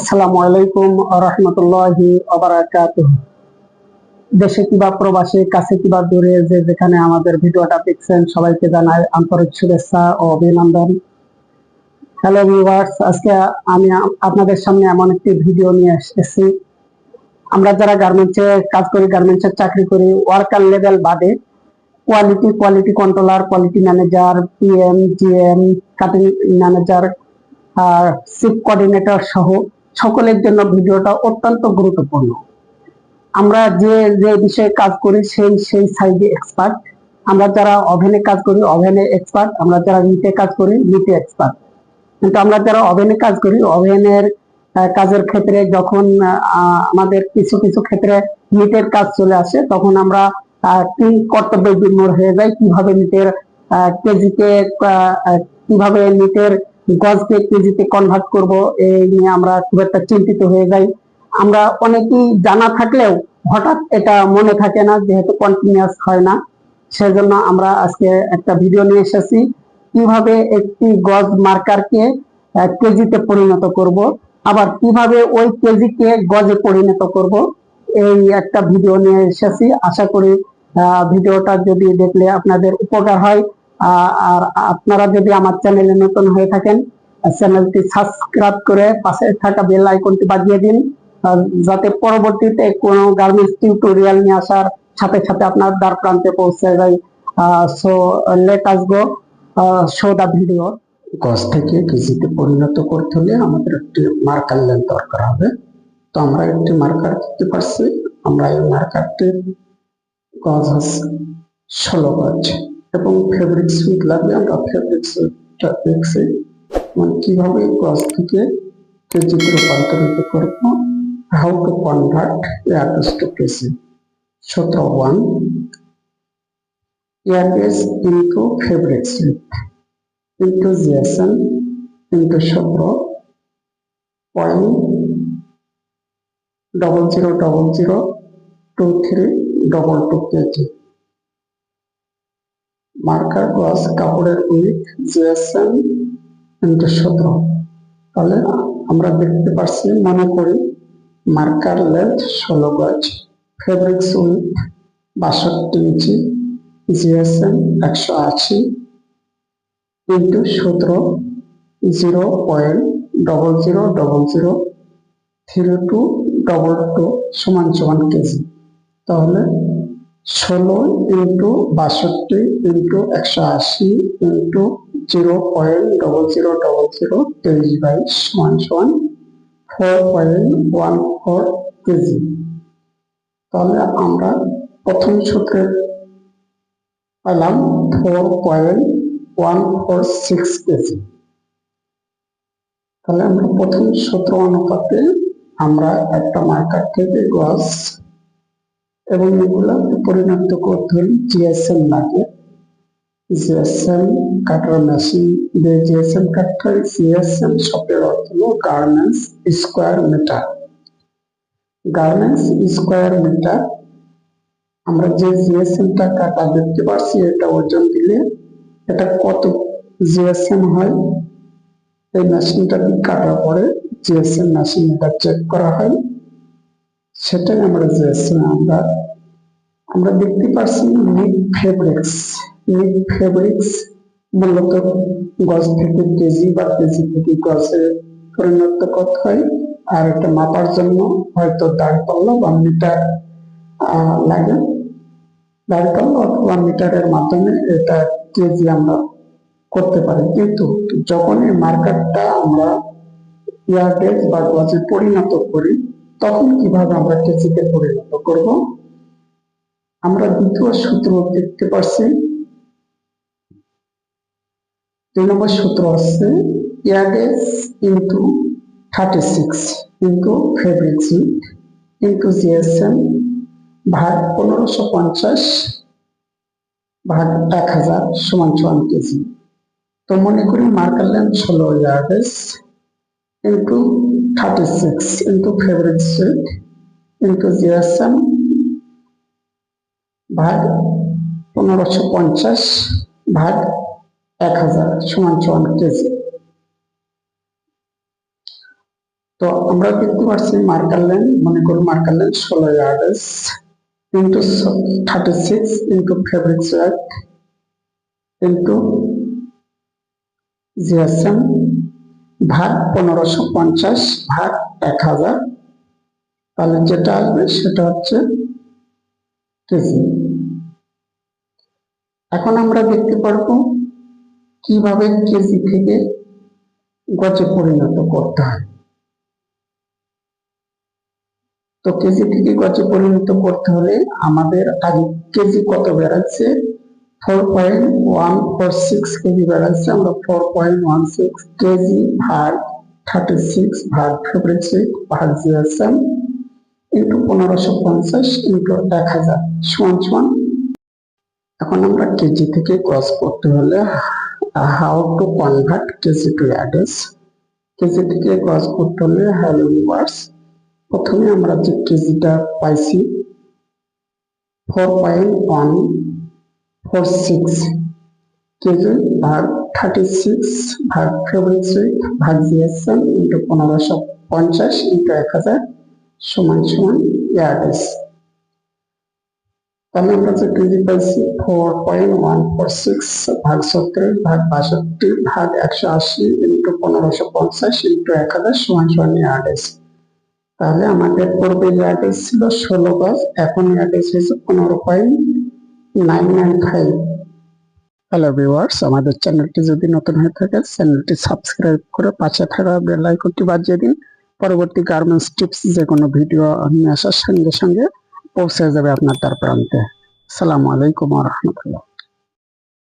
আসসালামু আলাইকুম রহমতুল্লাহি ওবারাকাতুহু। দেশে কিবা প্রবাসী, কাছে কিবা দূরে, যে যেখানে আমাদের ভিডিওটা দেখছেন সবাইকে জানাই আন্তরিক শুভেচ্ছা ও অভিনন্দন। হ্যালো ভিউয়ার্স, আজকে আমি আপনাদের সামনে এমন একটি ভিডিও নিয়ে এসেছি। আমরা যারা গার্মেন্টসে কাজ করি, গার্মেন্টসের চাকরি করি, ওয়ার্কার লেভেল বাদে quality controller, quality manager, PM, GM, cutting manager, shift coordinator সহ সকলের জন্য ভিডিওটা অত্যন্ত গুরুত্বপূর্ণ। আমরা যে যে বিষয়ে কাজ করি সেই সাইডে এক্সপার্ট। আমরা যারা ওভেনে কাজ করি ওভেনে এক্সপার্ট, আমরা যারা মিটে কাজ করি মিটে এক্সপার্ট। কিন্তু আমরা যারা ওভেনে কাজ করি ওভেনের কাজের ক্ষেত্রে যখন আমাদের কিছু কিছু ক্ষেত্রে মিটের কাজ চলে আসে, তখন আমরা কি কর্তব্যে বিমূঢ় হয়ে যাই, কিভাবে মিটের কেজিতে কিভাবে মিটের গজকে কেজিতে কনভার্ট করব, এই নিয়ে আমরা খুব একটা চিন্তিত হয়ে যাই। আমরা অনেকেই জানা থাকলেও হঠাৎ এটা মনে থাকে না, যেহেতু কন্টিনিউয়াস হয় না। সেজন্য আমরা আজকে একটা ভিডিও নিয়ে এসেছি, কিভাবে একটি গজ মার্কারকে কেজিতে পরিণত করব, আবার কিভাবে ওই কেজিকে গজে পরিণত করব, এই একটা ভিডিও নিয়ে এসেছি। আশা করি ভিডিওটা যদি দেখলে আপনাদের উপকার হয়। আর আপনারা যদি আমার চ্যানেলে নতুন হয়ে থাকেন, চ্যানেলটি সাবস্ক্রাইব করে পাশে থাকা বেল আইকনটি বাজিয়ে দিন, যাতে পরবর্তীতে কোনো গার্মেন্টস টিউটোরিয়াল নিয়ে আসার সাথে সাথে আপনার দ্বার প্রান্তে পৌঁছে যায়। So let us go show the video. গজ থেকে কেজিতে পরিণত করতে হলে আমাদের একটি মার্কার লেন্থ দরকার হবে। তো আমরা একটি মার্কার দিতে পারছি। আমরা এই মার্কারটির গজ আছে 16 গজ এবং ফেব্রিক সুইট লাগবে। আমরা ফেব্রিক সুইটটা দেখছি মানে কিভাবে গজ থেকে কেজিতে রূপান্তরিত করব। How to convert yards to KG. সূত্র 1, yards into fabric sweet into GSM into 17.00002322 KG. Marker গজ কাপড়ের উইথ জিএসএম ইনটু 17। তাহলে আমরা দেখতে পাচ্ছি, মনে করি মার্কার লেন্থ 16 গজ, fabrics with 62 inch, GSM 180 into 17 0.00003222 সমান সমান কেজি। তাহলে 16 ইন্টু 62 ইন্টু 180 ইন্টু 0.000023 সমান সমান 4.14 কেজি। তাহলে আমরা প্রথম সূত্রে পেলাম 4.146 কেজি। তাহলে আমরা প্রথম সূত্র অনুপাতে আমরা একটা মার্কার থেকে গজ এবং এগুলা পরিণত করতে হলে জিএসএম লাগে। GSM cutter machine, GSM cutter GSM শব্দের অর্থ হলো garments square metre. Garments square metre. আমরা যে জিএসএমটা কাটা দেখতে পাচ্ছি, এটা ওজন দিলে এটা কত জিএসএম হয়, এই মেশিনটা কাটার পরে জিএসএম মেশিন এটা চেক করা হয়, সেটাই আমরা জিএসএম। আমরা দেখতে পাচ্ছি নিট ফেব্রিক্স মূলত গজ থেকে কেজি বা কেজি থেকে গজে পরিণত করতে হয়। আর এটা মাপার জন্য হয়তো দাড়ি পাল্লা বা মিটার লাগে। দাড়ি পাল্লা অথবা মিটারের মাধ্যমে এটা কেজি আমরা করতে পারি। কিন্তু যখন এই মার্কারটা আমরা ইয়ার্ডেজ বা গজে পরিণত করি, তখন কিভাবে আমরা কেজিতে পরিণত করব? আমরা দ্বিতীয় সূত্র দেখতে পাচ্ছি। 2 নম্বর সূত্র হচ্ছে ইয়ার্ডেজ ইন্টু 36 ইন্টু ফেব্রিক সুইট ইন্টু জিএসএম ভাগ 1550 ভাগ 1000 সমান সমান কেজি। তো মনে করি marker length 16 yardage into 36 into fabric সুইট ইন্টু জিএসএম ভাগ 1550 ভাগ 1000 সমান সমান কেজি। তো আমরা দেখতে পাচ্ছি মার্কার লাইন, মনে করুন marker line 16 yards into 36 into fabric সোয়াক ইন্টু জিএসএম ভাগ 1550 ভাগ 1000, তাহলে যেটা আসবে সেটা হচ্ছে কেজি। এখন আমরা দেখতে পারবো কিভাবে কেজি থেকে গজে পরিণত করতে হয়। তো কেজি থেকে গজে পরিণত করতে হলে আমাদের আগে কেজি কত বেড়াচ্ছে, 4.146 কেজি বেড়াচ্ছে। আমরা 4.16 কেজি ভাগ 36 ভাগ ফেব্রিক সুইট ভাগ জিএসএম ইন্টু 1550 ইন্টু 1000 সমান সমান। এখন আমরা কেজি থেকে গজ করতে হলে how to convert KG to yards. KG থেকে গজ করতে হলে হ্যালো ভিউয়ার্স, প্রথমে আমরা যে কেজিটা পাইছি 4.146 কেজি ভাগ 36 ভাগ ফেব্রিক সুইট ভাগ জিএসএম ইন্টু 1550 ইন্টু 1000 সমান সমান ইয়ার্ডস। তাহলে আমরা যে কেজি পাইছি 4.146 ভাগ 37 ভাগ 62 ভাগ 180 ইন্টু 1550 ইন্টু 1000 সমান সমান ইয়ার্ডস। তাহলে আমাদের পূর্বে ইয়ার্ডস ছিল 16 গজ, এখন ইয়ার্ডস হয়েছে 15.995। হ্যালো ভিউয়ার্স, আমাদের চ্যানেলটি যদি নতুন হয়ে থাকে চ্যানেলটি সাবস্ক্রাইব করে পাশে থাকা বেল আইকনটি বাজিয়ে দিন। পরবর্তী গার্মেন্টস টিপস যে কোনো ভিডিও নিয়ে আসার সঙ্গে সঙ্গে পৌঁছে যাবে আপনার দ্বার প্রান্তে। আসসালামু আলাইকুম ওয়া রাহমাতুল্লাহ।